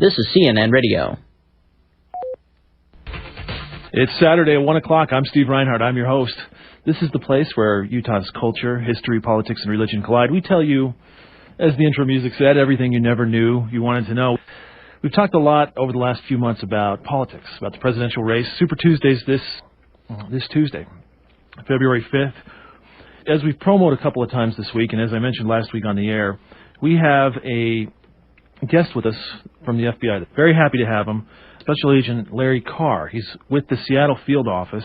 This is CNN Radio. It's Saturday at 1 o'clock. I'm Steve Reinhardt. I'm your host. This is the place where Utah's culture, history, politics, and religion collide. We tell you, as the intro music said, everything you never knew you wanted to know. We've talked a lot over the last few months about politics, about the presidential race. Super Tuesday's this Tuesday, February 5th. As we've promoted a couple of times this week, and as I mentioned last week on the air, we have a guest with us from the FBI. Very happy to have him. Special Agent Larry Carr. He's with the Seattle field office,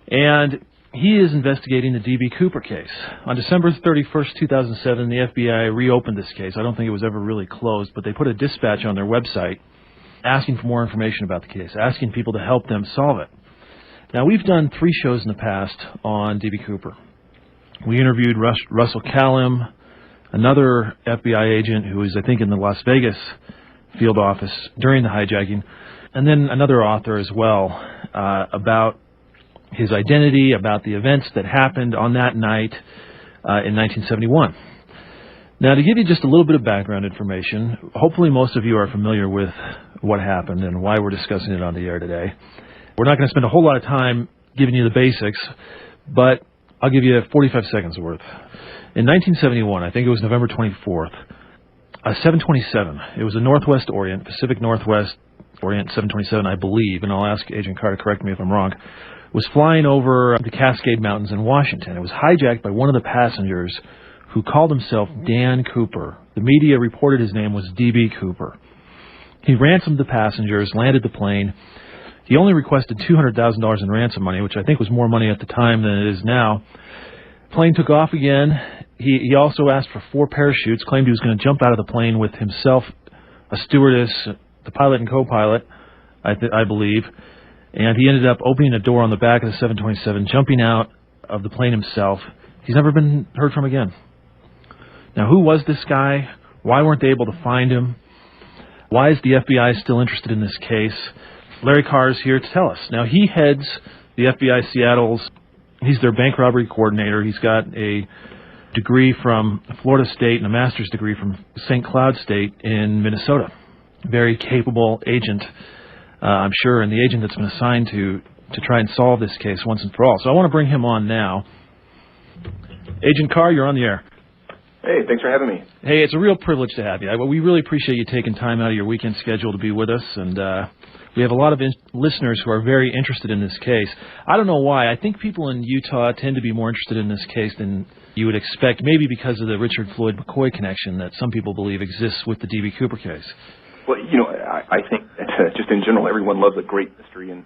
and he is investigating the D.B. Cooper case. On December 31st, 2007, the FBI reopened this case. I don't think it was ever really closed, but they put a dispatch on their website asking for more information about the case, asking people to help them solve it. Now, we've done 3 shows in the past on D.B. Cooper. We interviewed Russell Callum, another FBI agent who was, I think, in the Las Vegas field office during the hijacking, and then another author as well about his identity, about the events that happened on that night in 1971. Now, to give you just a little bit of background information, hopefully most of you are familiar with what happened and why we're discussing it on the air today. We're not going to spend a whole lot of time giving you the basics, but I'll give you 45 seconds worth. In 1971, I think it was November 24th, a 727, it was a Northwest Orient, Pacific Northwest Orient 727, I believe, and I'll ask Agent Carr to correct me if I'm wrong, was flying over the Cascade Mountains in Washington. It was hijacked by one of the passengers who called himself Dan Cooper. The media reported his name was D.B. Cooper. He ransomed the passengers, landed the plane. He only requested $200,000 in ransom money, which I think was more money at the time than it is now. Plane took off again. He also asked for 4 parachutes, claimed he was going to jump out of the plane with himself, a stewardess, the pilot and co-pilot, I believe. And he ended up opening a door on the back of the 727, jumping out of the plane himself. He's never been heard from again. Now, who was this guy? Why weren't they able to find him? Why is the FBI still interested in this case? Larry Carr is here to tell us. Now, he heads the FBI Seattle's, he's their bank robbery coordinator. He's got a degree from Florida State and a master's degree from St. Cloud State in Minnesota. Very capable agent, I'm sure, and the agent that's been assigned to try and solve this case once and for all. So I want to bring him on now. Agent Carr, you're on the air. Hey, thanks for having me. Hey, it's a real privilege to have you. We really appreciate you taking time out of your weekend schedule to be with us, and we have a lot of listeners who are very interested in this case. I don't know why. I think people in Utah tend to be more interested in this case than you would expect, maybe because of the Richard Floyd McCoy connection that some people believe exists with the D.B. Cooper case. Well, I think that just in general, everyone loves a great mystery, and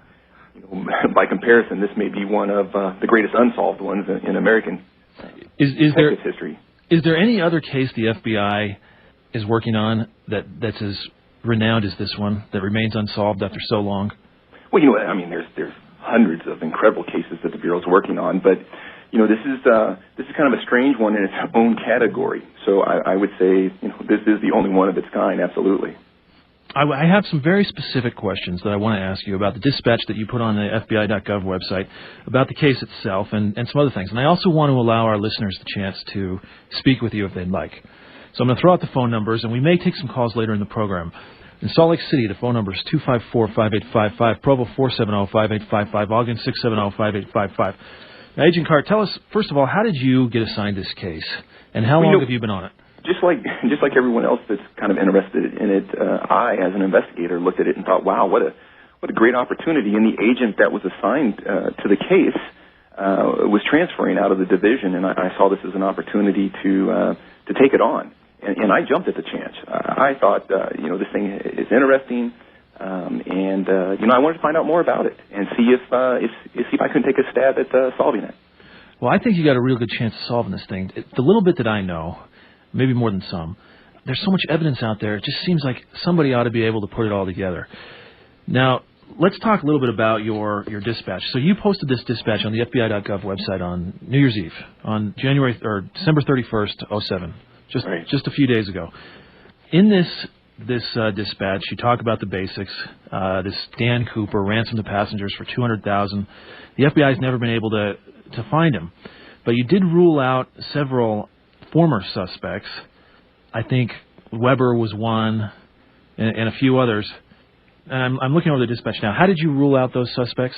by comparison, this may be one of the greatest unsolved ones in American history. Is there any other case the FBI is working on that's as renowned as this one, that remains unsolved after so long? Well, there's hundreds of incredible cases that the Bureau's working on, but this is kind of a strange one in its own category. So I would say this is the only one of its kind, absolutely. I have some very specific questions that I want to ask you about the dispatch that you put on the FBI.gov website, about the case itself, and some other things. And I also want to allow our listeners the chance to speak with you if they'd like. So I'm going to throw out the phone numbers, and we may take some calls later in the program. In Salt Lake City, the phone number is 254-5855, Provo 470-5855, Ogden 670-5855. Now, Agent Carr, tell us, first of all, how did you get assigned this case, and how long have you been on it? Just like everyone else that's kind of interested in it, I, as an investigator, looked at it and thought, wow, what a great opportunity. And the agent that was assigned to the case was transferring out of the division, and I saw this as an opportunity to take it on. And I jumped at the chance. I thought, this thing is interesting, and I wanted to find out more about it and see if I couldn't take a stab at solving it. Well, I think you got a real good chance of solving this thing. The little bit that I know, maybe more than some, there's so much evidence out there, it just seems like somebody ought to be able to put it all together. Now, let's talk a little bit about your dispatch. So you posted this dispatch on the FBI.gov website on New Year's Eve, on December 31st, 07, just a few days ago. In this dispatch, you talk about the basics. This Dan Cooper ransomed the passengers for $200,000. The FBI's never been able to find him, but you did rule out several former suspects. I think Weber was one. and a few others. And I'm looking over the dispatch now. How did you rule out those suspects?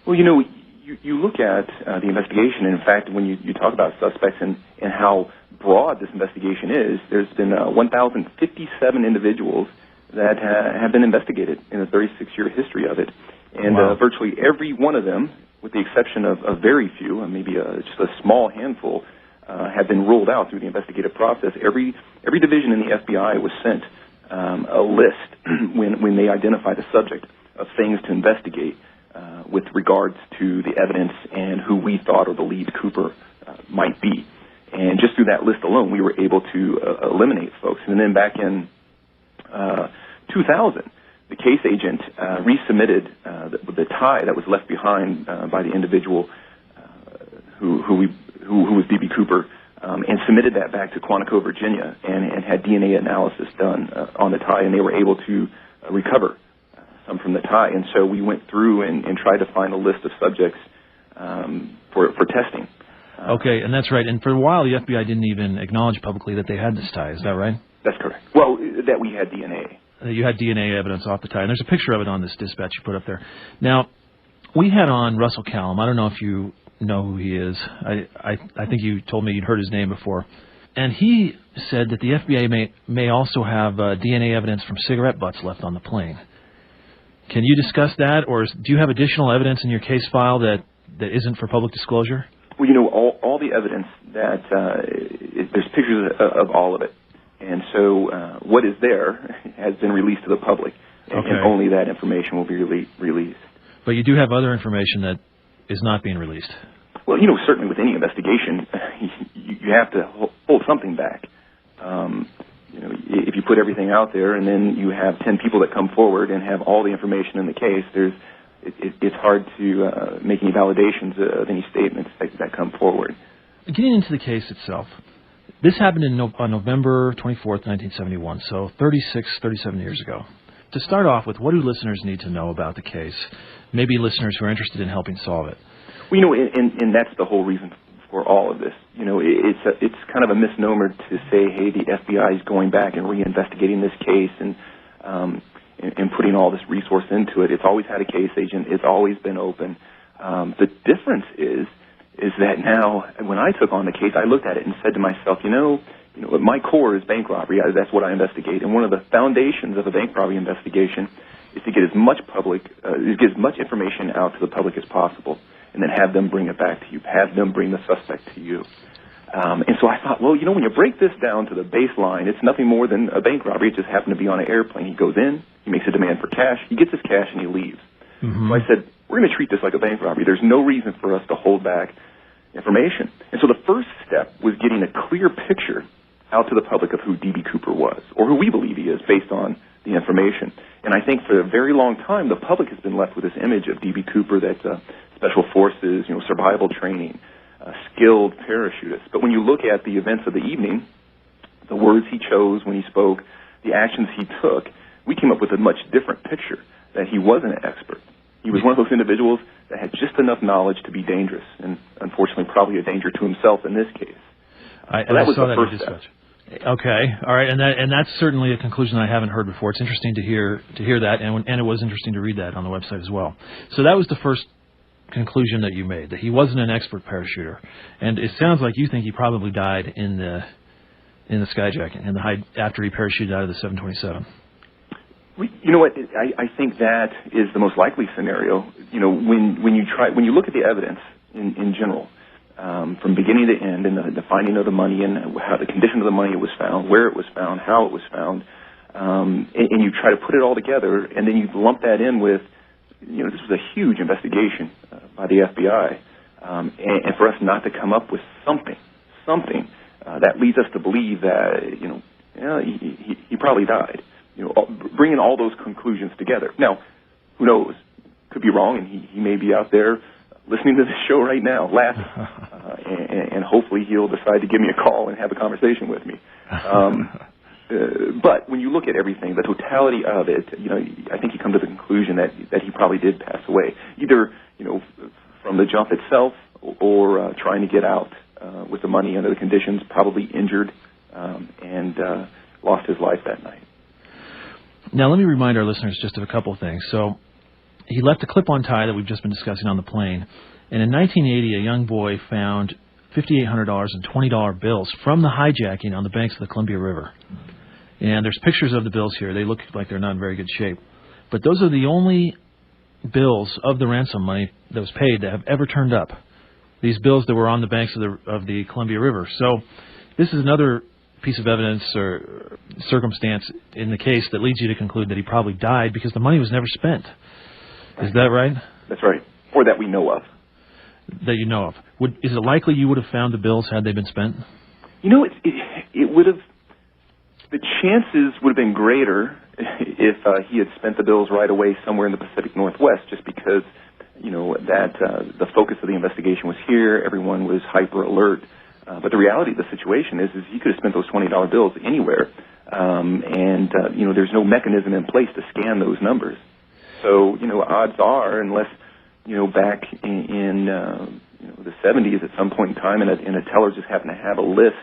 Well, you look at the investigation, and in fact, when you talk about suspects and how broad this investigation is, there's been 1,057 individuals that have been investigated in the 36-year history of it. And wow. Virtually every one of them, with the exception of very few, maybe just a small handful, have been ruled out through the investigative process. Every division in the FBI was sent a list when they identified a subject of things to investigate with regards to the evidence and who we thought or believed Cooper might be. And just through that list alone, we were able to eliminate folks. And then back in 2000, the case agent resubmitted the tie that was left behind by the individual who was D.B. Cooper, and submitted that back to Quantico, Virginia, and had DNA analysis done on the tie, and they were able to recover some from the tie. And so we went through and tried to find a list of subjects for testing. Okay, and that's right. And for a while, the FBI didn't even acknowledge publicly that they had this tie. Is that right? That's correct. Well, that we had DNA. You had DNA evidence off the tie, and there's a picture of it on this dispatch you put up there. Now, we had on Russell Callum. I don't know if you know who he is. I think you told me you'd heard his name before. And he said that the FBI may also have DNA evidence from cigarette butts left on the plane. Can you discuss that, or do you have additional evidence in your case file that isn't for public disclosure? Well, all the evidence that there's pictures of all of it. And so what is there has been released to the public, and only that information will be released. But you do have other information that is not being released. Well, certainly with any investigation, you have to hold something back. If you put everything out there and then you have 10 people that come forward and have all the information in the case, it's hard to make any validations of any statements that come forward. Getting into the case itself, this happened on November 24th, 1971, so 37 years ago. To start off with, what do listeners need to know about the case? Maybe listeners who are interested in helping solve it. Well, and that's the whole reason for all of this. It's kind of a misnomer to say, hey, the FBI is going back and reinvestigating this case and putting all this resource into it. It's always had a case agent. It's always been open. The difference is that now, when I took on the case, I looked at it and said to myself, my core is bank robbery. That's what I investigate. And one of the foundations of a bank robbery investigation is to get as much information out to the public as possible, and then have them bring it back to you, have them bring the suspect to you. And so I thought, well, when you break this down to the baseline, it's nothing more than a bank robbery. It just happened to be on an airplane. He goes in, he makes a demand for cash, he gets his cash, and he leaves. Mm-hmm. So I said, we're going to treat this like a bank robbery. There's no reason for us to hold back information. And so the first step was getting a clear picture out to the public of who D.B. Cooper was, or who we believe he is based on the information. And I think for a very long time, the public has been left with this image of D.B. Cooper that's special forces, survival training, skilled parachutist. But when you look at the events of the evening, the words he chose when he spoke, the actions he took, we came up with a much different picture, that he wasn't an expert. He was one of those individuals that had just enough knowledge to be dangerous, and unfortunately probably a danger to himself in this case. So that was the first step. Okay, all right, and that's certainly a conclusion I haven't heard before. It's interesting to hear that, and it was interesting to read that on the website as well. So that was the first conclusion that you made, that he wasn't an expert parachuter, and it sounds like you think he probably died in the skyjacking, after he parachuted out of the 727. You know what? I think that is the most likely scenario. When you look at the evidence in general, from beginning to end, and the finding of the money and how the condition of the money was found, where it was found, how it was found, and you try to put it all together, and then you lump that in with, this was a huge investigation by the FBI, and for us not to come up with something that leads us to believe that he probably died. Bringing all those conclusions together. Now, who knows? Could be wrong, and he may be out there listening to this show right now, laughing, and hopefully he'll decide to give me a call and have a conversation with me. But when you look at everything, the totality of it, I think you come to the conclusion that he probably did pass away, either from the jump itself or trying to get out with the money under the conditions, probably injured and lost his life that night. Now, let me remind our listeners just of a couple of things. So, he left a clip-on tie that we've just been discussing on the plane. And in 1980, a young boy found $5,800 and $20 bills from the hijacking on the banks of the Columbia River. And there's pictures of the bills here. They look like they're not in very good shape. But those are the only bills of the ransom money that was paid that have ever turned up. These bills that were on the banks of the Columbia River. So this is another piece of evidence or circumstance in the case that leads you to conclude that he probably died because the money was never spent. Is that right? That's right. Or that we know of. That you know of. Is it likely you would have found the bills had they been spent? You know, it would have. The chances would have been greater if he had spent the bills right away somewhere in the Pacific Northwest, just because, that the focus of the investigation was here. Everyone was hyper alert. But the reality of the situation is he could have spent those $20 bills anywhere. There's no mechanism in place to scan those numbers. So, odds are, unless, back in the 70s at some point in time, and a teller just happened to have a list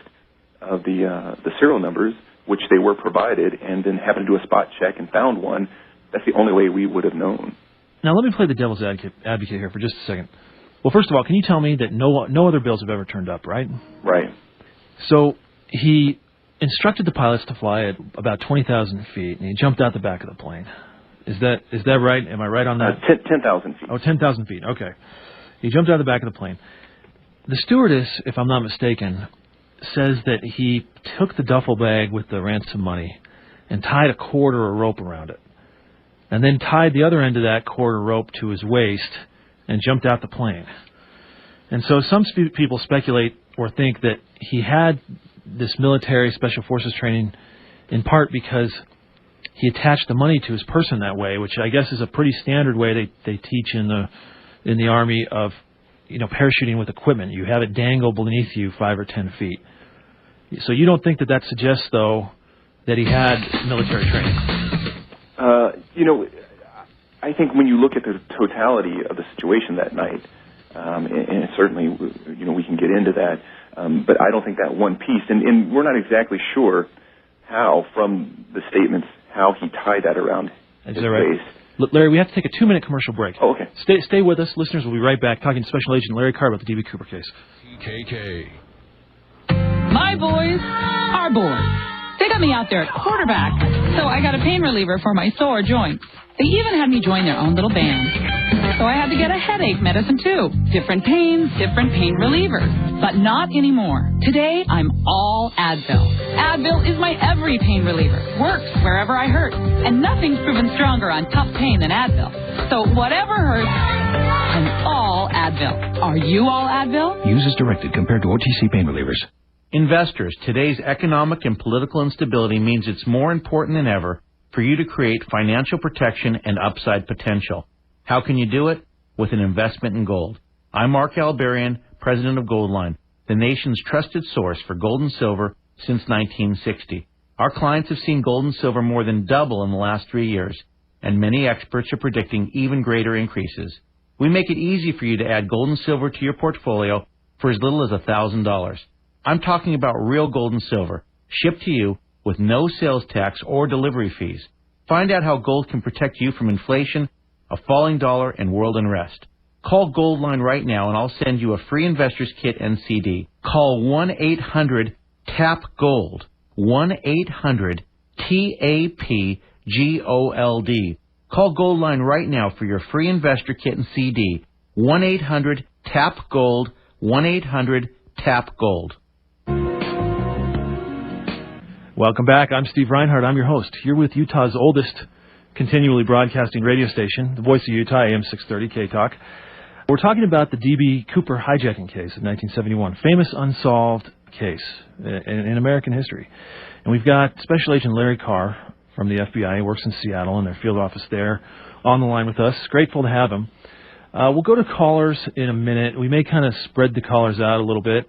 of the serial numbers, which they were provided, and then happened to do a spot check and found one, that's the only way we would have known. Now, let me play the devil's advocate here for just a second. Well, first of all, can you tell me that no other bills have ever turned up, right? Right. So he instructed the pilots to fly at about 20,000 feet, and he jumped out the back of the plane. Is that right? Am I right on that? 10,000 feet. Oh, 10,000 feet. Okay. He jumped out the back of the plane. The stewardess, if I'm not mistaken, says that he took the duffel bag with the ransom money and tied a cord or a rope around it, and then tied the other end of that cord or rope to his waist and jumped out the plane. And so some people speculate or think that he had this military special forces training in part because he attached the money to his person that way, which I guess is a pretty standard way they teach in the Army of parachuting with equipment. You have it dangle beneath you 5 or 10 feet. So you don't think that suggests, though, that he had military training? I think when you look at the totality of the situation that night, and certainly, we can get into that, but I don't think that one piece, and we're not exactly sure how, from the statements, how he tied that around his waist. Look, Larry, we have to take a 2-minute commercial break. Oh, okay. Stay with us. Listeners, we'll be right back talking to Special Agent Larry Carr about the D.B. Cooper case. TKK. My boys are bored. They got me out there at quarterback, so I got a pain reliever for my sore joints. They even had me join their own little band. So I had to get a headache medicine, too. Different pains, different pain relievers. But not anymore. Today, I'm all Advil. Advil is my every pain reliever. Works wherever I hurt. And nothing's proven stronger on tough pain than Advil. So whatever hurts, I'm all Advil. Are you all Advil? Use as directed compared to OTC pain relievers. Investors, today's economic and political instability means it's more important than ever for you to create financial protection and upside potential. How can you do it? With an investment in gold. I'm Mark Albarian, president of Goldline, the nation's trusted source for gold and silver since 1960. Our clients have seen gold and silver more than double in the last 3 years, and many experts are predicting even greater increases. We make it easy for you to add gold and silver to your portfolio for as little as $1,000. I'm talking about real gold and silver, shipped to you with no sales tax or delivery fees. Find out how gold can protect you from inflation, a falling dollar, and world unrest. Call Goldline right now and I'll send you a free investor's kit and CD. Call 1-800-TAP-GOLD. 1-800-TAP-GOLD. Call Goldline right now for your free investor kit and CD. 1-800-TAP-GOLD. 1-800-TAP-GOLD. Welcome back. I'm Steve Reinhardt. I'm your host, here with Utah's oldest continually broadcasting radio station, the Voice of Utah, AM 630 K-Talk. We're talking about the D.B. Cooper hijacking case in 1971, famous unsolved case in American history. And we've got Special Agent Larry Carr from the FBI. He works in Seattle in their field office there, on the line with us. Grateful to have him. We'll go to callers in a minute. We may kind of spread the callers out a little bit.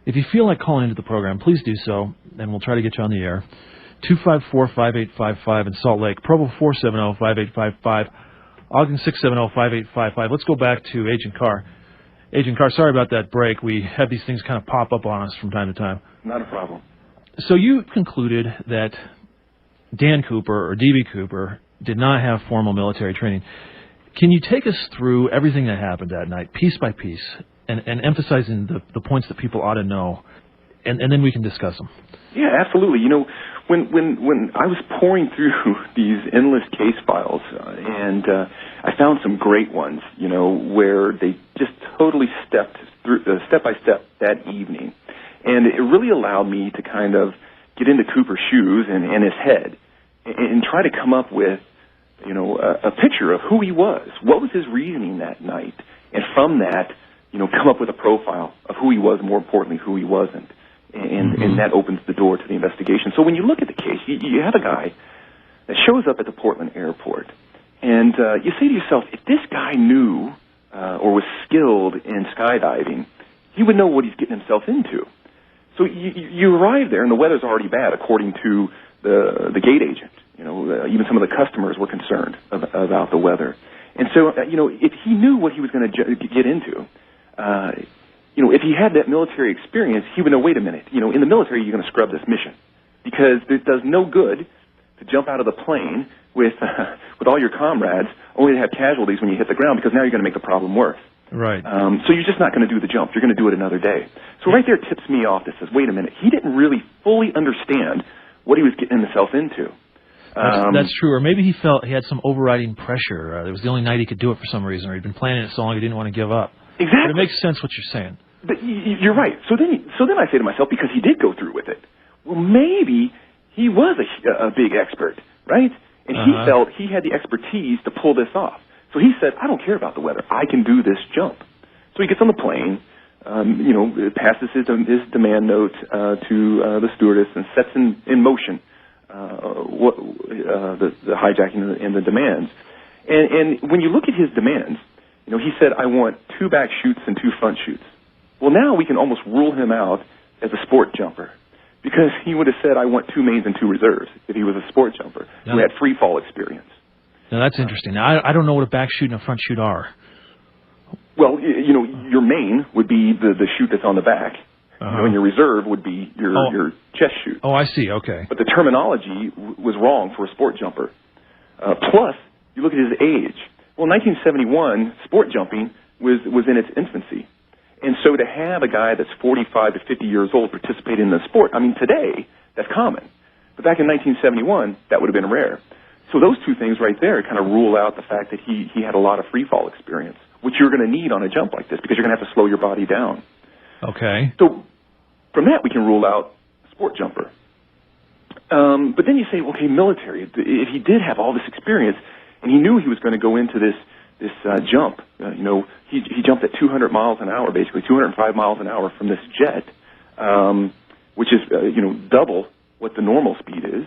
If you feel like calling into the program, please do so, and we'll try to get you on the air. 254-5855 in Salt Lake, Provo 470-5855, Ogden 670-5855. Let's go back to Agent Carr. Agent Carr, sorry about that break. We have these things kind of pop up on us from time to time. Not a problem. So you concluded that Dan Cooper or D.B. Cooper did not have formal military training. Can you take us through everything that happened that night, piece by piece, and emphasizing the points that people ought to know, and then we can discuss them? Yeah, absolutely. You know, when I was pouring through these endless case files, and I found some great ones, you know, where they just totally stepped through step by step that evening, and it really allowed me to kind of get into Cooper's shoes and his head, and try to come up with, you know, a picture of who he was. What was his reasoning that night? And from that, you know, come up with a profile of who he was, more importantly, who he wasn't. And that opens the door to the investigation. So when you look at the case, you have a guy that shows up at the Portland airport, and you say to yourself, if this guy knew or was skilled in skydiving, he would know what he's getting himself into. So you arrive there, and the weather's already bad, according to the gate agent. You know, even some of the customers were concerned about the weather. And so, you know, if he knew what he was going to get into, you know, if he had that military experience, he would know, wait a minute, you know, in the military, you're going to scrub this mission. Because it does no good to jump out of the plane with all your comrades, only to have casualties when you hit the ground, because now you're going to make the problem worse. Right. So you're just not going to do the jump. You're going to do it another day. So right there tips me off that says, wait a minute, he didn't really fully understand what he was getting himself into. That's true. Or maybe he felt he had some overriding pressure. It was the only night he could do it for some reason, or he'd been planning it so long he didn't want to give up. Exactly. But it makes sense what you're saying. But you're right. So then I say to myself, because he did go through with it, well, maybe he was a big expert, right? And he felt he had the expertise to pull this off. So he said, I don't care about the weather. I can do this jump. So he gets on the plane, you know, passes his demand note to the stewardess and sets in motion the hijacking and the demands. And when you look at his demands, you know, he said, I want 2 back chutes and 2 front chutes. Well, now we can almost rule him out as a sport jumper, because he would have said, I want 2 mains and 2 reserves if he was a sport jumper who had free fall experience. Now, that's interesting. Now, I don't know what a back chute and a front chute are. Well, you know, your main would be the chute that's on the back, you know, and your reserve would be your chest chute. Oh, I see. Okay. But the terminology was wrong for a sport jumper. Plus, you look at his age. Well, 1971, sport jumping was in its infancy. And so to have a guy that's 45 to 50 years old participate in the sport, I mean, today, that's common. But back in 1971, that would have been rare. So those two things right there kind of rule out the fact that he had a lot of free fall experience, which you're going to need on a jump like this, because you're going to have to slow your body down. Okay. So from that, we can rule out sport jumper. But then you say, okay, military, if he did have all this experience, and he knew he was going to go into this jump, you know, he jumped at 200 miles an hour, basically 205 miles an hour from this jet, which is you know, double what the normal speed is.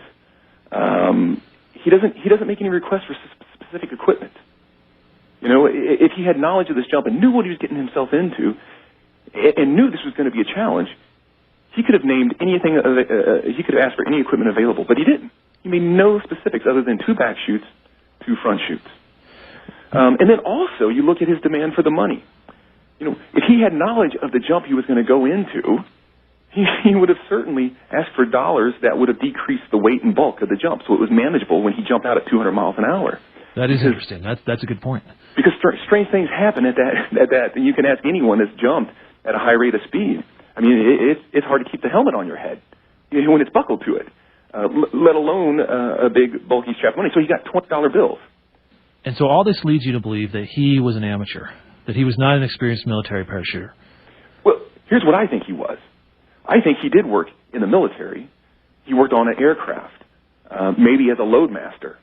He doesn't make any requests for specific equipment. You know, if he had knowledge of this jump and knew what he was getting himself into, and knew this was going to be a challenge, he could have named anything. He could have asked for any equipment available, but he didn't. He made no specifics other than 2 back chutes, 2 front chutes. And then also, you look at his demand for the money. You know, if he had knowledge of the jump he was going to go into, he would have certainly asked for dollars that would have decreased the weight and bulk of the jump, so it was manageable when he jumped out at 200 miles an hour. That is interesting. That's a good point. Because strange things happen at that, and you can ask anyone that's jumped at a high rate of speed. I mean, it's hard to keep the helmet on your head, you know, when it's buckled to it, let alone a big, bulky strap of money. So he got $20 bills. And so all this leads you to believe that he was an amateur, that he was not an experienced military parachuter. Well, here's what I think he was. I think he did work in the military. He worked on an aircraft, maybe as a loadmaster.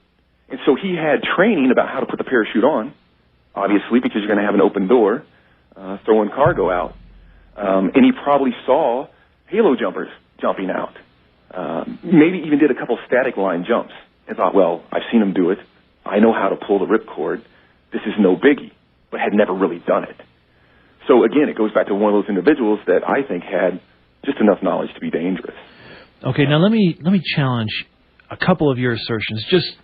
And so he had training about how to put the parachute on, obviously, because you're going to have an open door, throwing cargo out. And he probably saw halo jumpers jumping out. Maybe even did a couple static line jumps and thought, well, I've seen him do it. I know how to pull the ripcord. This is no biggie, but had never really done it. So again, it goes back to one of those individuals that I think had just enough knowledge to be dangerous. Okay, now let me challenge a couple of your assertions, just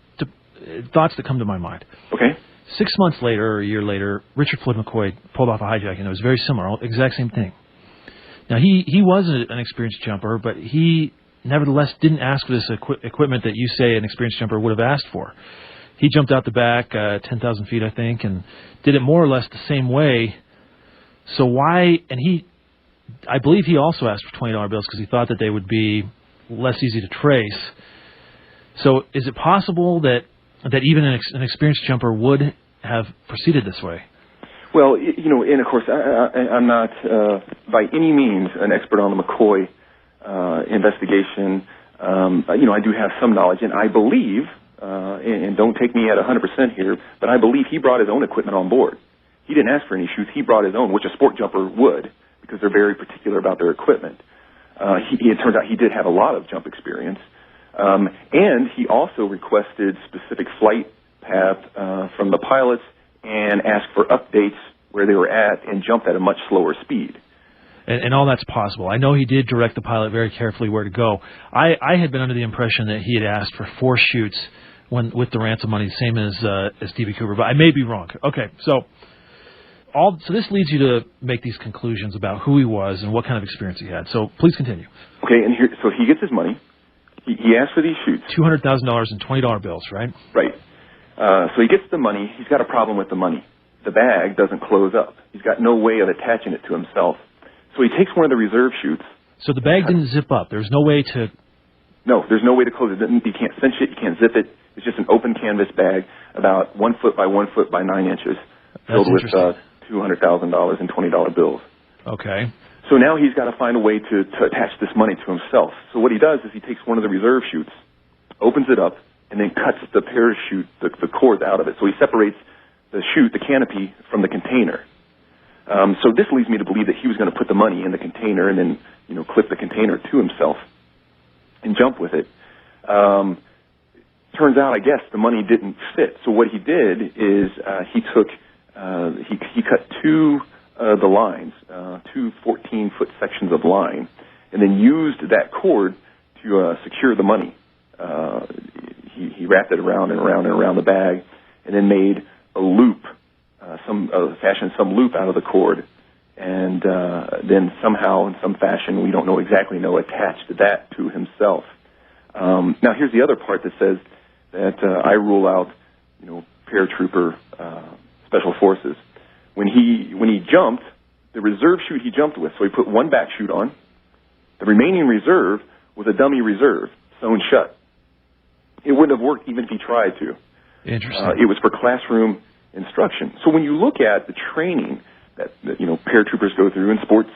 thoughts that come to my mind. Okay. 6 months later, or a year later, Richard Floyd McCoy pulled off a hijacking that was very similar, exact same thing. Now, he was an experienced jumper, but he nevertheless didn't ask for this equipment that you say an experienced jumper would have asked for. He jumped out the back 10,000 feet, I think, and did it more or less the same way. So why? And I believe he also asked for $20 bills because he thought that they would be less easy to trace. So is it possible that even an experienced jumper would have proceeded this way? Well, and of course, I'm not by any means an expert on the McCoy investigation. I do have some knowledge, and I believe, and don't take me at 100% here, but I believe he brought his own equipment on board. He didn't ask for any chutes. He brought his own, which a sport jumper would, because they're very particular about their equipment. It turns out he did have a lot of jump experience. And he also requested specific flight path from the pilots and asked for updates where they were at and jumped at a much slower speed. And all that's possible. I know he did direct the pilot very carefully where to go. I had been under the impression that he had asked for 4 chutes with the ransom money, same as D.B. Cooper, but I may be wrong. Okay, so this leads you to make these conclusions about who he was and what kind of experience he had. So please continue. Okay, and so he gets his money. He asked for these chutes. $200,000 in $20 bills, right? Right. So he gets the money. He's got a problem with the money. The bag doesn't close up. He's got no way of attaching it to himself. So he takes one of the reserve chutes. So the bag didn't zip up. There's no way to... No, there's no way to close it. You can't cinch it. You can't zip it. It's just an open canvas bag about 1 foot by 1 foot by 9 inches, filled with $200,000 in $20 bills. Okay. So now he's got to find a way to attach this money to himself. So what he does is he takes one of the reserve chutes, opens it up, and then cuts the parachute, the cord out of it. So he separates the chute, the canopy, from the container. So this leads me to believe that he was going to put the money in the container and then, clip the container to himself and jump with it. Turns out, I guess, the money didn't fit. So what he did is he cut the lines, 2 14-foot sections of line, and then used that cord to secure the money. He wrapped it around and around and around the bag, and then made a loop, fashioned some loop out of the cord, and then somehow, in some fashion, we don't exactly know, attached that to himself. Now, here's the other part that says that I rule out, paratrooper special forces. When he jumped, the reserve chute he jumped with, so he put one back chute on. The remaining reserve was a dummy reserve, sewn shut. It wouldn't have worked even if he tried to. Interesting. It was for classroom instruction. So when you look at the training that paratroopers go through and sport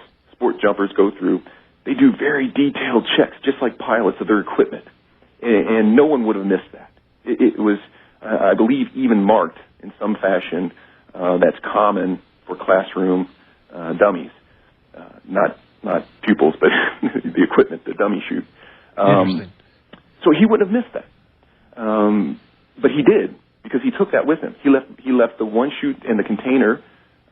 jumpers go through, they do very detailed checks, just like pilots, of their equipment. And no one would have missed that. It was, I believe, even marked in some fashion that's common for classroom dummies, not pupils, but the equipment, the dummy chute. Interesting. So he wouldn't have missed that, but he did, because he took that with him. He left the one chute in the container,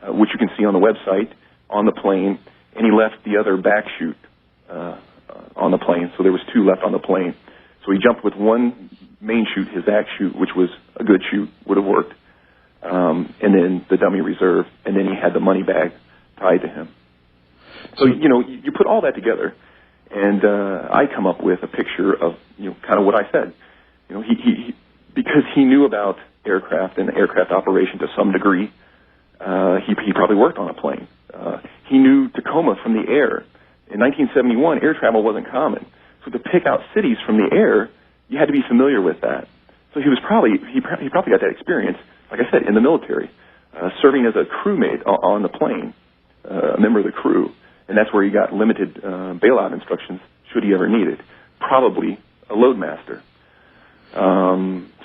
which you can see on the website, on the plane, and he left the other back chute on the plane. So there was 2 left on the plane. So he jumped with one main chute, his back chute, which was a good chute, would have worked, and then the dummy reserve, and then he had the money bag tied to him. So, you put all that together, and I come up with a picture of, kind of what I said. He because he knew about aircraft and aircraft operation to some degree, he probably worked on a plane. He knew Tacoma from the air. In 1971, air travel wasn't common. So to pick out cities from the air, you had to be familiar with that. So he probably got that experience, like I said, in the military, serving as a crewmate on the plane, a member of the crew. And that's where he got limited bailout instructions, should he ever need it. Probably a loadmaster.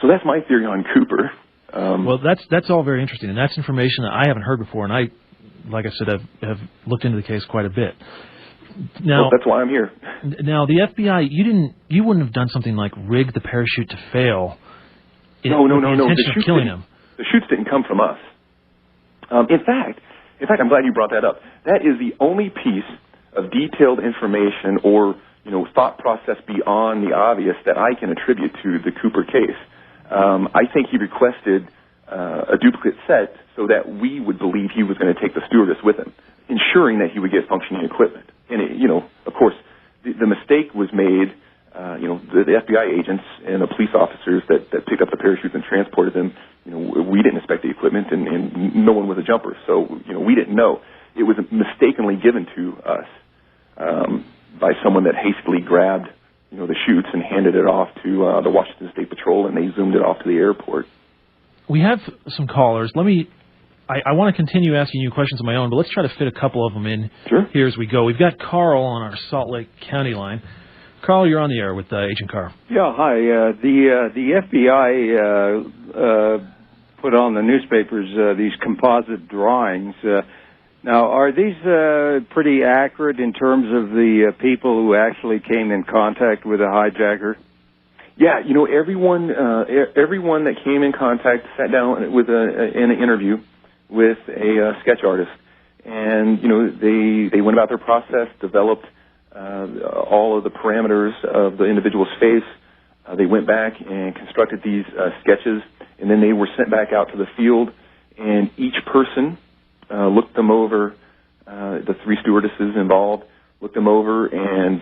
So that's my theory on Cooper. Well, that's all very interesting, and that's information that I haven't heard before, and I, like I said, have looked into the case quite a bit. Now, well, that's why I'm here. Now, the FBI, you wouldn't have done something like rig the parachute to fail. No. The intention of killing him. The chutes didn't come from us. In fact, I'm glad you brought that up. That is the only piece of detailed information or thought process beyond the obvious that I can attribute to the Cooper case. I think he requested a duplicate set so that we would believe he was going to take the stewardess with him, ensuring that he would get functioning equipment. And, of course, the mistake was made the FBI agents and the police officers that picked up the parachutes and transported them, we didn't inspect the equipment, and no one was a jumper, so we didn't know. It was mistakenly given to us by someone that hastily grabbed the chutes and handed it off to the Washington State Patrol, and they zoomed it off to the airport. We have some callers. I want to continue asking you questions of my own, but let's try to fit a couple of them in here as we go. We've got Carl on our Salt Lake County line. Carl, you're on the air with Agent Carr. Yeah, hi. The FBI put on the newspapers these composite drawings. Now, are these pretty accurate in terms of the people who actually came in contact with a hijacker? Yeah, everyone that came in contact sat down with in an interview with a sketch artist, and they went about their process, developed all of the parameters of the individual's face. They went back and constructed these sketches, and then they were sent back out to the field, and each person looked them over. The three stewardesses involved looked them over, and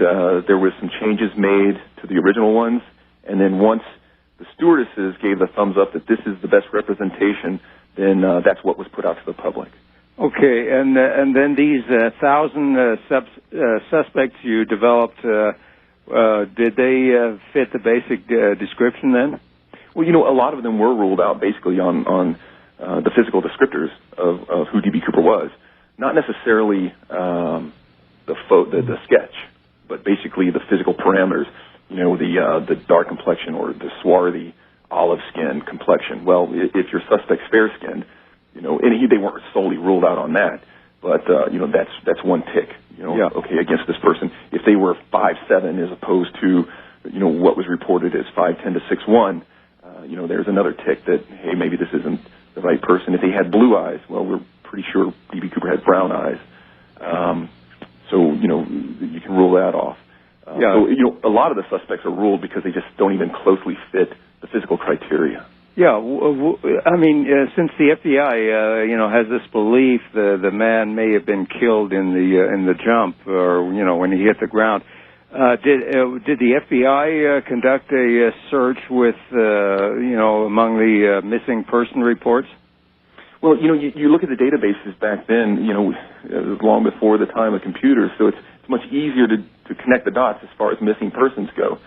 there was some changes made to the original ones. And then once the stewardesses gave the thumbs up that this is the best representation, then that's what was put out to the public. Okay, and then these 1,000 suspects you developed, did they fit the basic description then? Well, a lot of them were ruled out basically on the physical descriptors of who D.B. Cooper was. Not necessarily the sketch, but basically the physical parameters. The dark complexion or the swarthy olive skin complexion. Well, if your suspect's fair-skinned, and they weren't solely ruled out on that, but that's one tick. Okay, against this person. If they were 5'7" as opposed to what was reported as 5'10" to 6'1", there's another tick that, hey, maybe this isn't the right person. If they had blue eyes, well, we're pretty sure D.B. Cooper had brown eyes. So you can rule that off. So a lot of the suspects are ruled because they just don't even closely fit the physical criteria. Yeah, I mean, since the FBI, has this belief the man may have been killed in the jump, or when he hit the ground, did the FBI conduct a search with among the missing person reports? Well, you look at the databases back then. It was long before the time of computers, so it's much easier to connect the dots as far as missing persons go.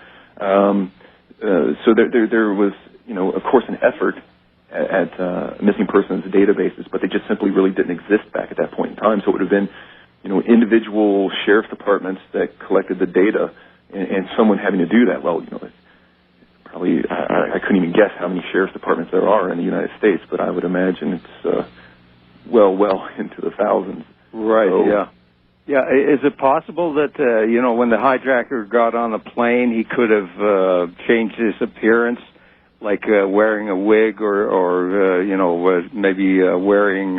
So there was, of course, an effort at missing persons databases, but they just simply really didn't exist back at that point in time. So it would have been, individual sheriff's departments that collected the data, and someone having to do that. Well, probably I couldn't even guess how many sheriff's departments there are in the United States, but I would imagine it's well into the thousands. Right. So, yeah. Yeah, is it possible that, when the hijacker got on the plane, he could have changed his appearance, like wearing a wig or maybe wearing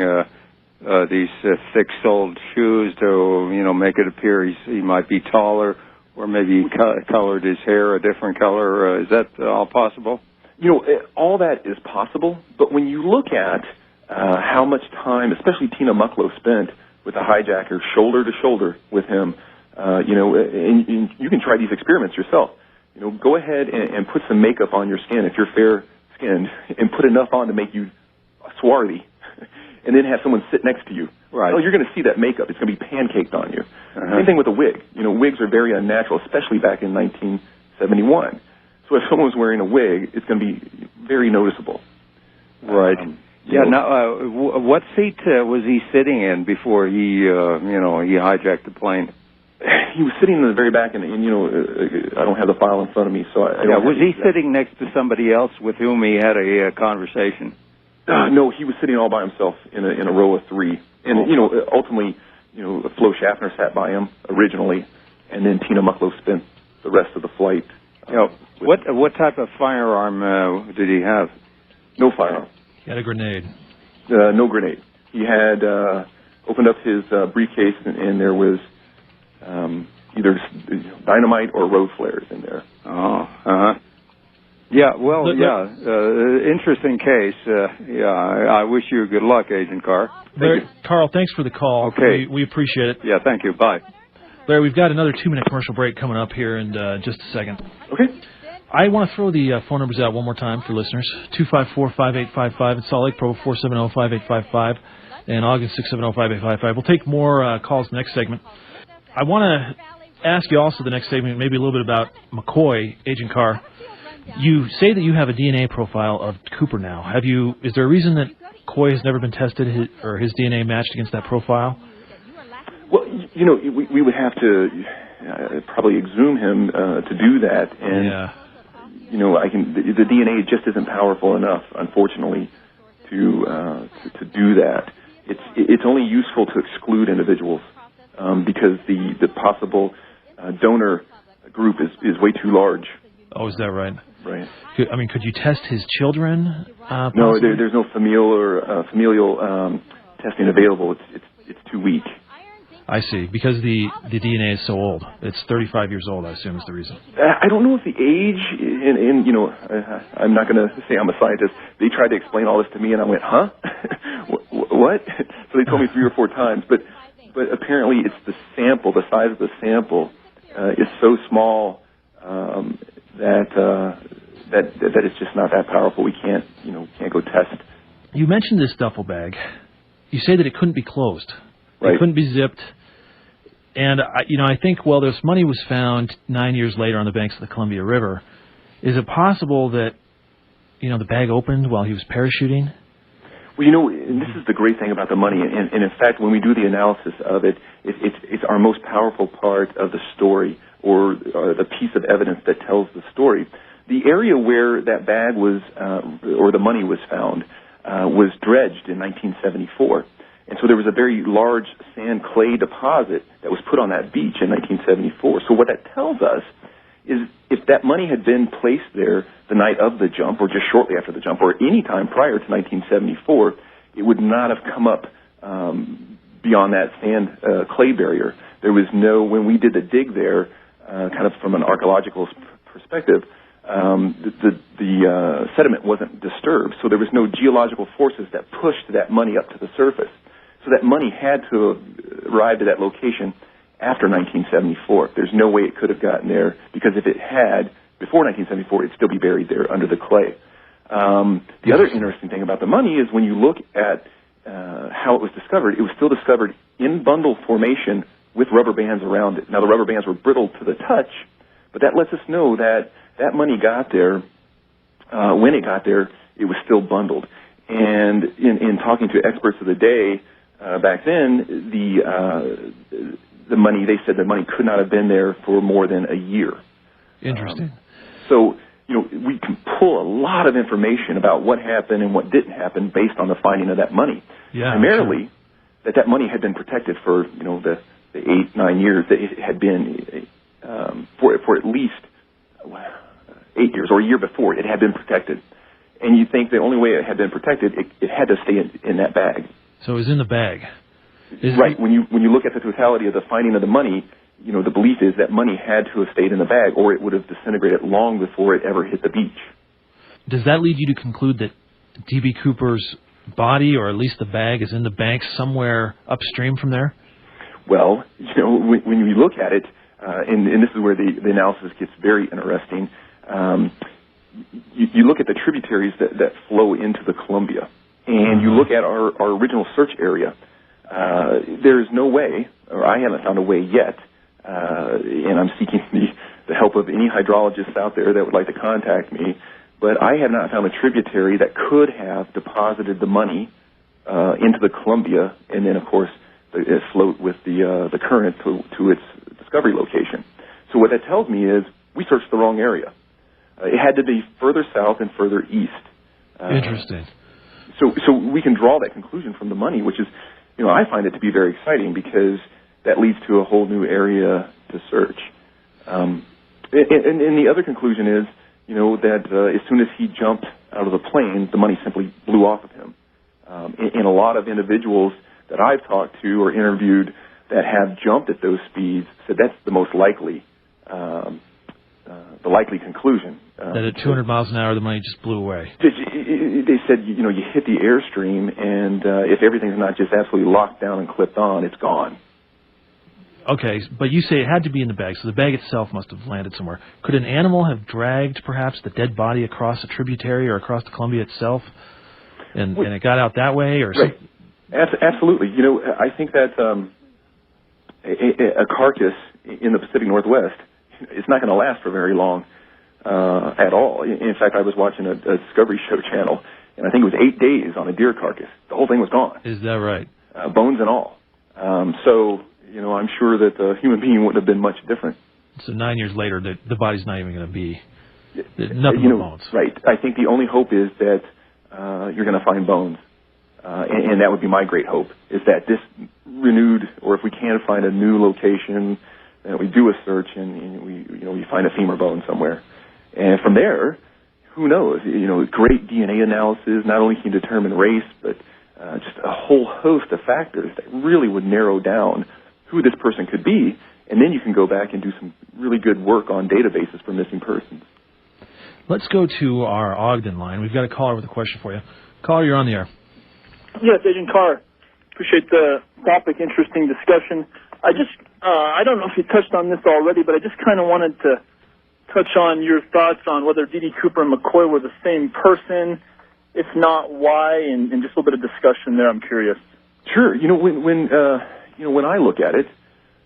these thick-soled shoes to, make it appear he might be taller, or maybe colored his hair a different color? Is that all possible? All that is possible, but when you look at how much time, especially Tina Mucklow, spent with the hijacker, shoulder to shoulder with him, and you can try these experiments yourself. Go ahead and put some makeup on your skin if you're fair-skinned, and put enough on to make you swarthy, and then have someone sit next to you. Right. Well, you're going to see that makeup. It's going to be pancaked on you. Same thing with a wig. Wigs are very unnatural, especially back in 1971. So if someone was wearing a wig, it's going to be very noticeable. Right. Now, what seat was he sitting in before he hijacked the plane? He was sitting in the very back, and I don't have the file in front of me, so I don't. Was he sitting next to somebody else with whom he had a conversation? No, he was sitting all by himself in a row of three, and ultimately, Flo Schaffner sat by him originally, and then Tina Mucklow spent the rest of the flight. What type of firearm did he have? No firearm. He had a grenade. No grenade. He had opened up his briefcase, and there was either dynamite or road flares in there. Yeah, well, interesting case. I wish you good luck, Agent Carr. Carl, thanks for the call. Okay. We appreciate it. Yeah, thank you. Bye. Larry, we've got another 2-minute commercial break coming up here in just a second. Okay. I want to throw the phone numbers out one more time for listeners. 254-5855 in Salt Lake, Provo 470-5855, and August 670-5855. We'll take more calls next segment. I want to ask you also the next segment maybe a little bit about McCoy, Agent Carr. You say that you have a DNA profile of Cooper now. Is there a reason that Coy has never been tested or his DNA matched against that profile? Well, we would have to probably exhume him to do that, and the DNA just isn't powerful enough, unfortunately, to do that. It's only useful to exclude individuals because the possible donor group is way too large. Oh, is that right? Right. Could you test his children? No, there's no familial testing available. It's too weak. I see. Because the DNA is so old. It's 35 years old, I assume, is the reason. I don't know if the age, I'm not going to say I'm a scientist. They tried to explain all this to me, and I went, huh? What? So they told me 3 or 4 times. But apparently it's the sample, the size of the sample is so small that it's just not that powerful. We can't go test. You mentioned this duffel bag. You say that it couldn't be closed. Right. It couldn't be zipped. And, I think, this money was found 9 years later on the banks of the Columbia River. Is it possible that, the bag opened while he was parachuting? Well, and this is the great thing about the money. And in fact, when we do the analysis of it, it's our most powerful part of the story or the piece of evidence that tells the story. The area where that bag was, or the money was found, was dredged in 1974. And so there was a very large sand clay deposit that was put on that beach in 1974. So what that tells us is if that money had been placed there the night of the jump or just shortly after the jump or any time prior to 1974, it would not have come up beyond that sand clay barrier. There was when we did the dig there, kind of from an archaeological perspective, the sediment wasn't disturbed. So there was no geological forces that pushed that money up to the surface. So that money had to have arrived at that location after 1974. There's no way it could have gotten there because if it had, before 1974, it'd still be buried there under the clay. The other interesting thing about the money is when you look at how it was discovered, it was still discovered in bundle formation with rubber bands around it. Now, the rubber bands were brittle to the touch, but that lets us know that that money got there. When it got there, it was still bundled. And in talking to experts of the day, back then, the money, they said the money could not have been there for more than a year. Interesting. So, we can pull a lot of information about what happened and what didn't happen based on the finding of that money. Yeah, primarily, that money had been protected for, the 8-9 years that it had been, for at least 8 years or a year before, it had been protected. And you think the only way it had been protected, it had to stay in that bag. So it was in the bag. Right. When you look at the totality of the finding of the money, the belief is that money had to have stayed in the bag or it would have disintegrated long before it ever hit the beach. Does that lead you to conclude that D.B. Cooper's body, or at least the bag, is in the bank somewhere upstream from there? Well, when you look at it, and this is where the analysis gets very interesting, you look at the tributaries that flow into the Columbia, and you look at our original search area. There is no way, or I haven't found a way yet, and I'm seeking the help of any hydrologists out there that would like to contact me, but I have not found a tributary that could have deposited the money into the Columbia, and then, of course, it float with the current to its discovery location. So what that tells me is we searched the wrong area. It had to be further south and further east. Interesting. So we can draw that conclusion from the money, which is, I find it to be very exciting because that leads to a whole new area to search. And the other conclusion is, that as soon as he jumped out of the plane, the money simply blew off of him. And a lot of individuals that I've talked to or interviewed that have jumped at those speeds said that's the most likely, the likely conclusion. That at 200 miles an hour, the money just blew away. They said, you hit the airstream, and if everything's not just absolutely locked down and clipped on, it's gone. Okay, but you say it had to be in the bag, so the bag itself must have landed somewhere. Could an animal have dragged, perhaps, the dead body across a tributary or across the Columbia itself, and it got out that way? Or right. Absolutely. I think that a carcass in the Pacific Northwest is not going to last for very long at all. In fact, I was watching a Discovery Show channel, and I think it was 8 days on a deer carcass. The whole thing was gone. Is that right? Bones and all. So, I'm sure that the human being wouldn't have been much different. So 9 years later, the body's not even going to be nothing but bones. Right. I think the only hope is that you're going to find bones. And that would be my great hope, is that this renewed, or if we can find a new location, that we do a search and we find a femur bone somewhere. And from there, who knows? Great DNA analysis not only can determine race, but just a whole host of factors that really would narrow down who this person could be. And then you can go back and do some really good work on databases for missing persons. Let's go to our Ogden line. We've got a caller with a question for you. Caller, you're on the air. Yes, Agent Carr. Appreciate the topic, interesting discussion. I don't know if you touched on this already, but I just kind of wanted to touch on your thoughts on whether D.D. Cooper and McCoy were the same person. If not, why? And just a little bit of discussion there. I'm curious. Sure. When I look at it,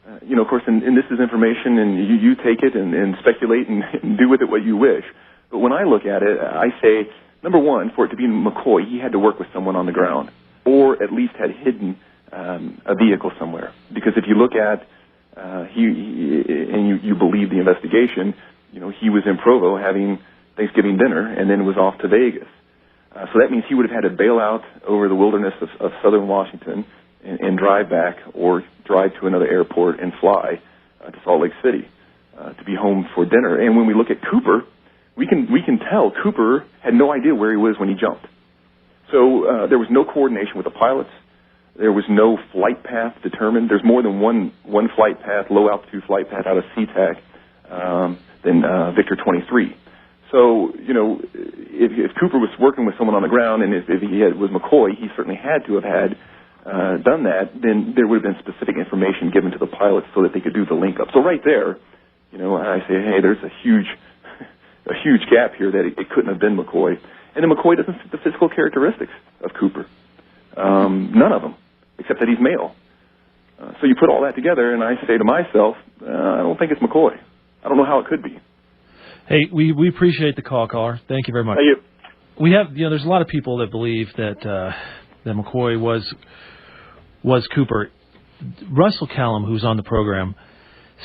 of course, and this is information, and you take it and speculate and do with it what you wish. But when I look at it, I say, number one, for it to be McCoy, he had to work with someone on the ground, or at least had hidden a vehicle somewhere. Because if you look at you believe the investigation, he was in Provo having Thanksgiving dinner and then was off to Vegas. So that means he would have had to bail out over the wilderness of southern Washington and drive back, or drive to another airport and fly to Salt Lake City to be home for dinner. And when we look at Cooper, we can tell Cooper had no idea where he was when he jumped. So there was no coordination with the pilots. There was no flight path determined. There's more than one flight path, low altitude flight path out of SeaTac than Victor 23. So, if Cooper was working with someone on the ground, and if he was McCoy, he certainly had to have had done that, then there would have been specific information given to the pilots so that they could do the link up. So right there, I say, hey, there's a huge gap here that it couldn't have been McCoy. And then McCoy doesn't fit the physical characteristics of Cooper. None of them, except that he's male. So you put all that together, and I say to myself, I don't think it's McCoy. I don't know how it could be. Hey, we appreciate the call, caller. Thank you very much. Thank you. We have, there's a lot of people that believe that McCoy was Cooper. Russell Callum, who's on the program,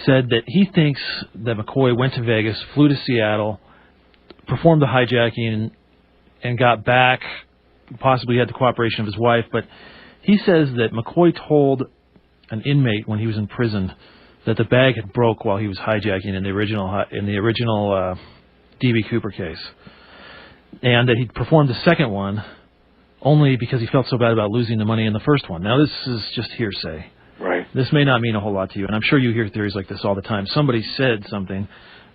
said that he thinks that McCoy went to Vegas, flew to Seattle, performed the hijacking, and got back. Possibly had the cooperation of his wife, but he says that McCoy told an inmate when he was in prison that the bag had broke while he was hijacking in the original D.B. Cooper case, and that he performed the second one only because he felt so bad about losing the money in the first one. Now, this is just hearsay. Right. This may not mean a whole lot to you, and I'm sure you hear theories like this all the time. Somebody said something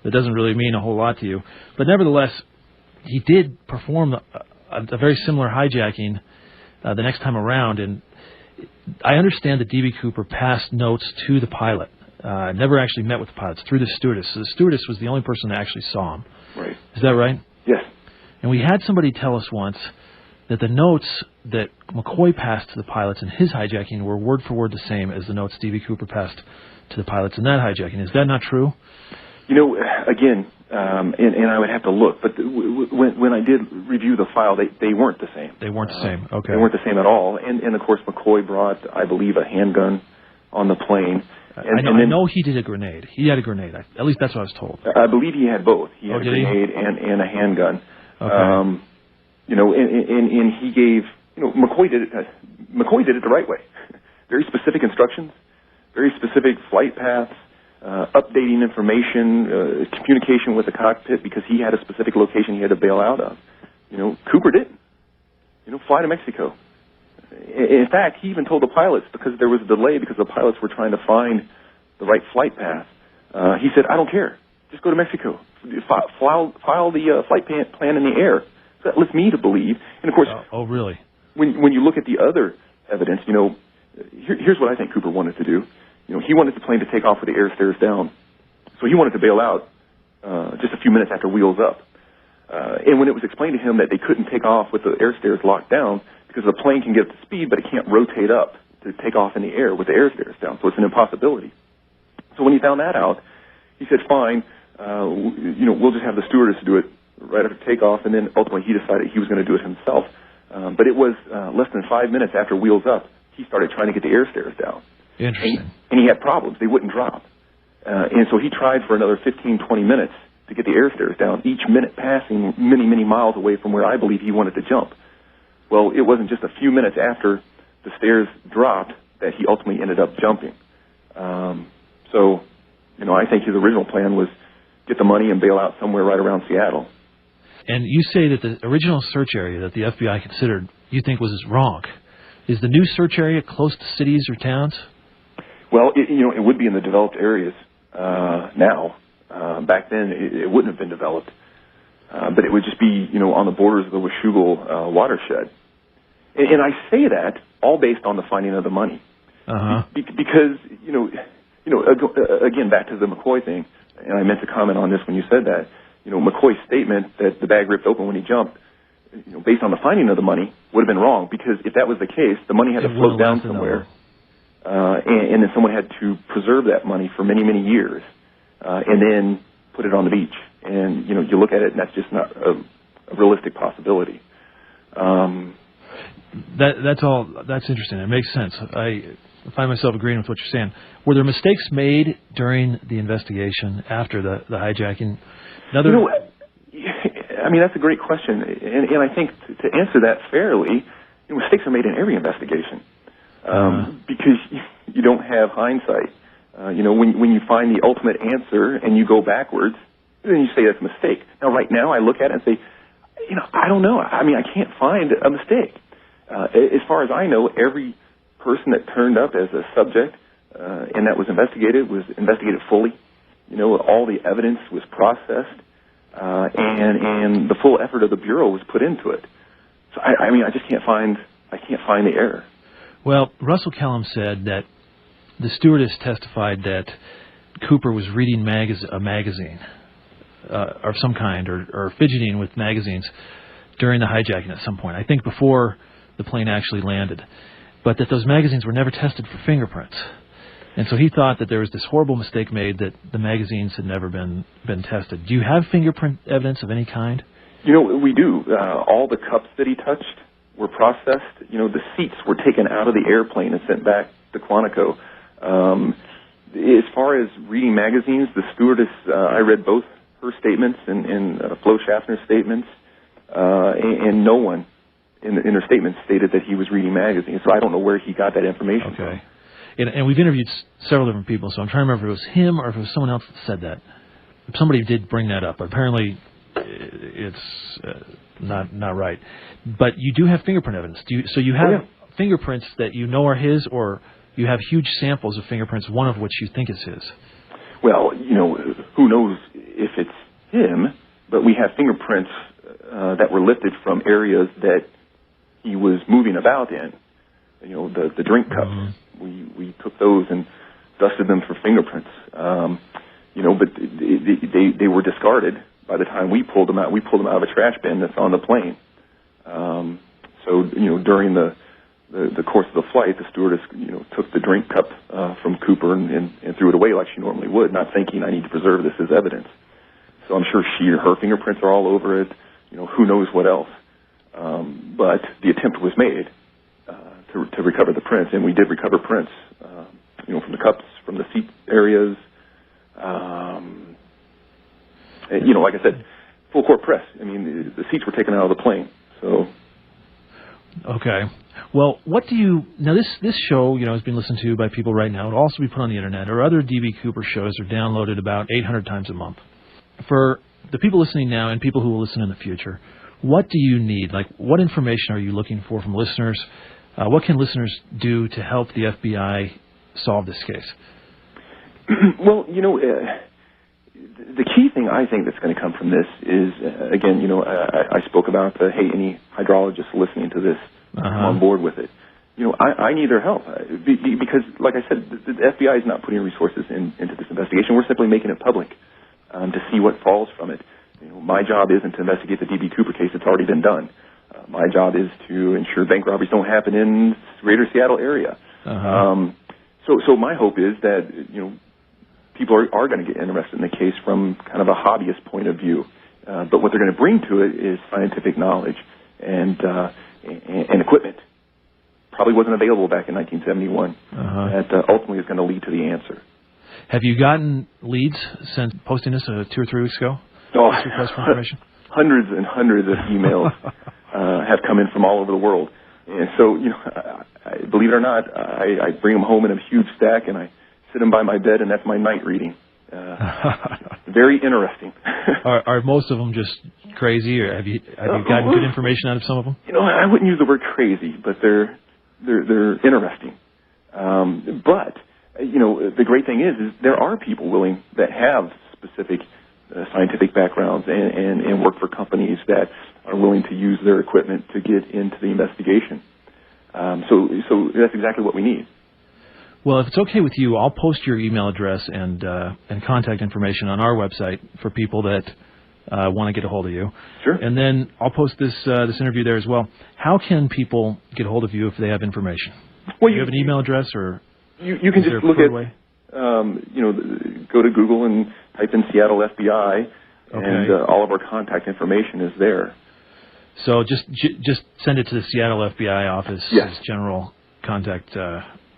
that doesn't really mean a whole lot to you, but nevertheless, he did perform a very similar hijacking the next time around, and I understand that D.B. Cooper passed notes to the pilot. Never actually met with the pilots, through the stewardess. So the stewardess was the only person that actually saw him. Right. Is that right? Yes. And we had somebody tell us once that the notes that McCoy passed to the pilots in his hijacking were word for word the same as the notes D.B. Cooper passed to the pilots in that hijacking. Is that not true? Again, and I would have to look, but when I did review the file, they weren't the same. They weren't the same. Okay. They weren't the same at all. And of course, McCoy brought, I believe, a handgun on the plane. I know he did a grenade. He had a grenade. At least that's what I was told. I believe he had both. He had a grenade and a handgun. Okay. And he gave, McCoy did it the right way. Very specific instructions, very specific flight paths, updating information, communication with the cockpit because he had a specific location he had to bail out of. Cooper didn't. Fly to Mexico. In fact, he even told the pilots, because there was a delay because the pilots were trying to find the right flight path. He said, I don't care. Just go to Mexico. File the flight plan in the air. So that leads me to believe. And, of course, oh really? When you look at the other evidence, here's what I think Cooper wanted to do. he wanted the plane to take off with the air stairs down. So he wanted to bail out just a few minutes after wheels up. And when it was explained to him that they couldn't take off with the air stairs locked down because the plane can get up to speed, but it can't rotate up to take off in the air with the air stairs down. So it's an impossibility. So when he found that out, he said, fine, we'll just have the stewardess do it right after takeoff. And then ultimately he decided he was going to do it himself. But it was less than 5 minutes after wheels up, he started trying to get the air stairs down. Interesting. And he had problems. They wouldn't drop. And so he tried for another 15, 20 minutes to get the air stairs down, each minute passing many, many miles away from where I believe he wanted to jump. Well, it wasn't just a few minutes after the stairs dropped that he ultimately ended up jumping. So, I think his original plan was get the money and bail out somewhere right around Seattle. And you say that the original search area that the FBI considered you think was wrong. Is the new search area close to cities or towns? Well, it would be in the developed areas now. Back then, it wouldn't have been developed. But it would just be, on the borders of the Washougal watershed. And I say that all based on the finding of the money. Because, again, back to the McCoy thing, and I meant to comment on this when you said that, McCoy's statement that the bag ripped open when he jumped, based on the finding of the money, would have been wrong, because if that was the case, the money had to float down somewhere, and then someone had to preserve that money for many, many years, and then put it on the beach. And, you look at it, and that's just not a realistic possibility. That's interesting. It makes sense. I find myself agreeing with what you're saying. Were there mistakes made during the investigation after the hijacking? That's a great question, and I think to answer that fairly, mistakes are made in every investigation because you don't have hindsight. When you find the ultimate answer and you go backwards, then you say that's a mistake. Now, right now, I look at it and say, I don't know. I can't find a mistake. As far as I know, every person that turned up as a subject and that was investigated fully. All the evidence was processed, and the full effort of the Bureau was put into it. So I just can't find the error. Well, Russell Kellum said that the stewardess testified that Cooper was reading a magazine of some kind or fidgeting with magazines during the hijacking at some point. I think before the plane actually landed, but that those magazines were never tested for fingerprints. And so he thought that there was this horrible mistake made that the magazines had never been tested. Do you have fingerprint evidence of any kind? We do. All the cups that he touched were processed. The seats were taken out of the airplane and sent back to Quantico. As far as reading magazines, the stewardess, I read both her statements and Flo Schaffner's statements, and no one in her statements stated that he was reading magazines. So I don't know where he got that information from. And we've interviewed several different people, so I'm trying to remember if it was him or if it was someone else that said that. Somebody did bring that up. Apparently, it's not right. But you do have fingerprint evidence. So you have fingerprints that you know are his, or you have huge samples of fingerprints, one of which you think is his? Well, who knows if it's him, but we have fingerprints that were lifted from areas that he was moving about in. The drink cups. Mm-hmm. We took those and dusted them for fingerprints. But they were discarded by the time we pulled them out. We pulled them out of a trash bin that's on the plane. So during the course of the flight, the stewardess took the drink cup from Cooper and threw it away like she normally would, not thinking I need to preserve this as evidence. So I'm sure her fingerprints are all over it. Who knows what else. But the attempt was made to recover the prints, and we did recover prints, from the cups, from the seat areas. Like I said, full court press. The seats were taken out of the plane. So. Okay. Well, what do you now? This show, has been listened to by people right now. It'll also be put on the internet. Or other D.B. Cooper shows are downloaded about 800 times a month. For the people listening now and people who will listen in the future, what do you need? Like, what information are you looking for from listeners? What can listeners do to help the FBI solve this case? Well, the key thing I think that's going to come from this is, again, I spoke about, any hydrologist listening to this, come on board with it. I need their help because, like I said, the FBI is not putting resources into this investigation. We're simply making it public to see what falls from it. My job isn't to investigate the D.B. Cooper case. It's already been done. My job is to ensure bank robberies don't happen in greater Seattle area. Uh-huh. So my hope is that people are going to get interested in the case from kind of a hobbyist point of view. But what they're going to bring to it is scientific knowledge and equipment. Probably wasn't available back in 1971. Uh-huh. That ultimately is going to lead to the answer. Have you gotten leads since posting this 2 or 3 weeks ago? Oh, request for information? Hundreds and hundreds of emails have come in from all over the world. And so, I believe it or not, I bring them home in a huge stack, and I sit them by my bed, and that's my night reading. Very interesting. Are most of them just crazy, or have you gotten good information out of some of them? I wouldn't use the word crazy, but they're interesting. But the great thing is there are people willing that have specific scientific backgrounds and work for companies that are willing to use their equipment to get into the investigation. So that's exactly what we need. Well, if it's okay with you, I'll post your email address and contact information on our website for people that want to get a hold of you. Sure. And then I'll post this interview there as well. How can people get a hold of you if they have information? Well, do you have an email address, or you can just look at go to Google and type in Seattle FBI, and all of our contact information is there. So just send it to the Seattle FBI office as general contact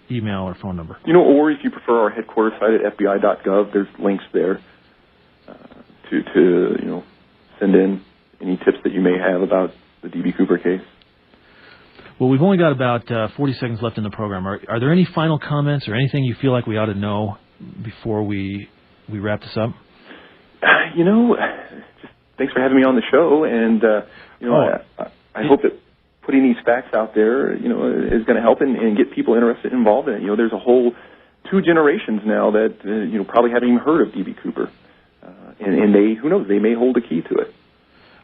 email or phone number. Or if you prefer our headquarters site at FBI.gov, there's links there to send in any tips that you may have about the D.B. Cooper case. Well, we've only got about 40 seconds left in the program. Are there any final comments or anything you feel like we ought to know before we wrap this up? Just thanks for having me on the show, and I hope that putting these facts out there, is going to help and get people interested and involved in it. There's a whole 2 generations now that probably haven't even heard of D.B. Cooper, and they, who knows, they may hold a key to it.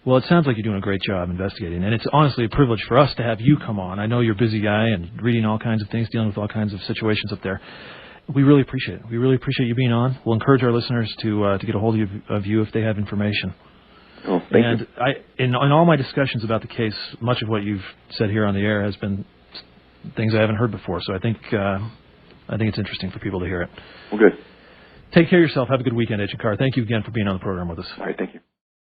Well, it sounds like you're doing a great job investigating, and it's honestly a privilege for us to have you come on. I know you're a busy guy and reading all kinds of things, dealing with all kinds of situations up there. We really appreciate it. We really appreciate you being on. We'll encourage our listeners to get a hold of you if they have information. Oh, thank you. In all my discussions about the case, much of what you've said here on the air has been things I haven't heard before. So I think it's interesting for people to hear it. Well, good. Take care of yourself. Have a good weekend, Agent Carr. Thank you again for being on the program with us. All right, thank you.